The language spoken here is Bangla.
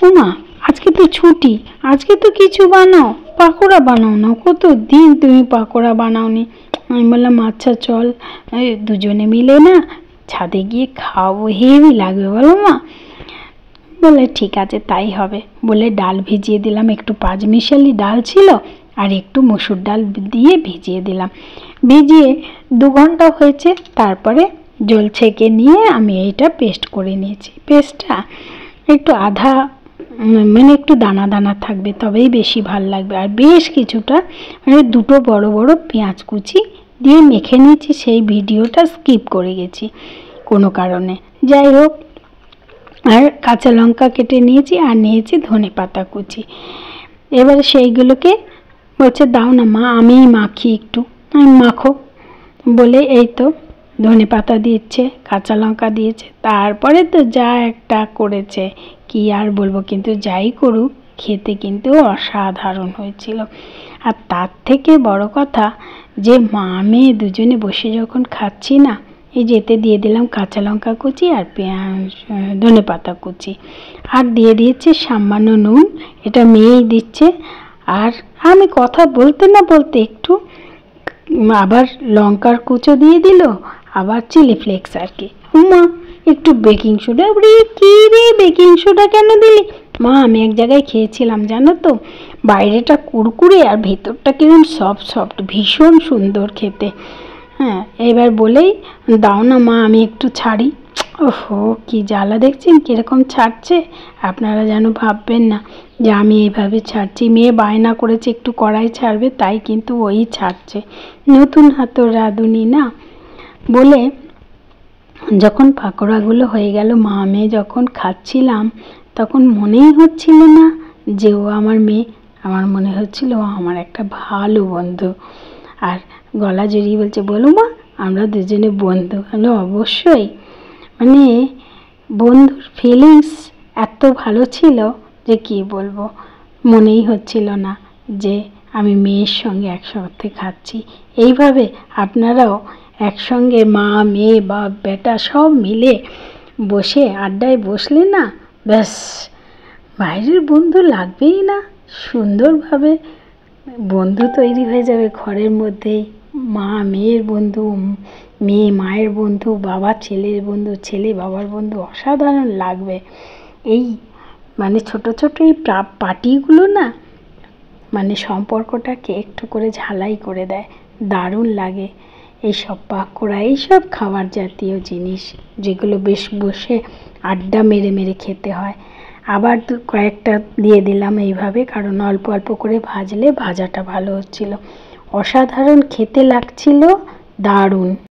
উমা, আজকে তো ছুটি, আজকে তো কিছু বানাও, পাকোড়া বানাও না, কত দিন তুমি পাকোড়া বানাওনি। আমি বললাম আচ্ছা চল, দুজনে মিলে না ছাদে গিয়ে খাওয়াবো, হেভি লাগবে বলো মা। বলে ঠিক আছে তাই হবে, বলে ডাল ভিজিয়ে দিলাম, একটু পাঁচমিশালি ডাল ছিল আর একটু মসুর ডাল দিয়ে ভিজিয়ে দিলাম। ভিজিয়ে 2 ঘন্টা হয়েছে, তারপরে জল ছেঁকে নিয়ে আমি এইটা পেস্ট করে নিয়েছি। পেস্টটা একটু আধা মানে একটু দানা দানা থাকবে, তবেই বেশি ভাল লাগবে। আর বেশ কিছুটা মানে 2টো বড় বড় পেঁয়াজ কুচি দিয়ে মেখে নিয়েছি, সেই ভিডিওটা স্কিপ করে গেছি কোনো কারণে। যাই হোক, আর কাঁচা লঙ্কা কেটে নিয়েছি আর নিয়েছি ধনেপাতা কুচি। এবারে সেইগুলোকে বলছে দাও না মা আমিই মাখি একটু। আমি মাখো বলে এই তো ধনেপাতা দিয়েছে, কাঁচা লঙ্কা দিয়েছে, তারপরে তো যা একটা করেছে কি আর বলবো। কিন্তু যাই করুক খেতে কিন্তু অসাধারণ হয়েছিল। আর তার থেকে বড় কথা যে মা মেয়ে দুজনে বসে যখন খাচ্ছি না, এই যেতে দিয়ে দিলাম কাঁচা লঙ্কা কুচি আর ধনেপাতা কুচি, আর দিয়ে দিয়েছি সামান্য নুন, এটা মেয়েই দিচ্ছে। আর আমি কথা বলতে না বলতে একটু আবার লঙ্কার কুচো দিয়ে দিল, আবার চিলি ফ্লেক্স আর কি। মা একটু বেকিং সোডা, কি রে বেকিং সোডা কেন দিলি? মা আমি এক জায়গায় খেয়েছিলাম জানো তো, বাইরেটা কুড়কুড়ে আর ভেতরটা কিরকম সফট সফট, ভীষণ সুন্দর খেতে। হ্যাঁ, এবার বলেই দাও না মা আমি একটু ছাড়ি। ওহো কি জ্বালা, দেখছেন কীরকম ছাড়ছে। আপনারা যেন ভাববেন না যে আমি এইভাবে ছাড়ছি। মেয়ে বায়না করেছে একটু কড়াই ছাড়বে, তাই কিন্তু ওই ছাড়ছে, নতুন হাতের রাঁধুনি না। বলে যখন পাকোড়াগুলো হয়ে গেল, মা মেয়ে যখন খাচ্ছিলাম, তখন মনেই হচ্ছিল না যে ও আমার মেয়ে, আমার মনে হচ্ছিল ও আমার একটা ভালো বন্ধু। আর গলা জড়িয়ে বলছে বলো মা আমরা দুজনে বন্ধু। হলো অবশ্যই, মানে বন্ধুর ফিলিংস এত ভালো ছিল যে কি বলবো, মনেই হচ্ছিল না যে আমি মেয়ের সঙ্গে একসাথে খাচ্ছি। এইভাবে আপনারাও একসঙ্গে মা মেয়ে বাপ বেটা সব মিলে বসে আড্ডায় বসলে না, ব্যাস বাইরের বন্ধু লাগবেই না, সুন্দরভাবে বন্ধু তৈরি হয়ে যাবে ঘরের মধ্যেই। মা মেয়ের বন্ধু, মেয়ে মায়ের বন্ধু, বাবা ছেলের বন্ধু, ছেলে বাবার বন্ধু, অসাধারণ লাগবে। এই মানে ছোট ছোট এই পার্টিগুলো না মানে সম্পর্কটাকে একটু করে ঝালাই করে দেয়, দারুণ লাগে। এইসব পাকোড়া, এইসব খাবার জাতীয় জিনিস যেগুলো বেশ বসে আড্ডা মেরে মেরে খেতে হয়। আবার কয়েকটা দিয়ে দিলাম এইভাবে, কারণ অল্প অল্প করে ভাজলে ভাজাটা ভালো হচ্ছিল। অসাধারণ খেতে লাগছিল, দারুণ।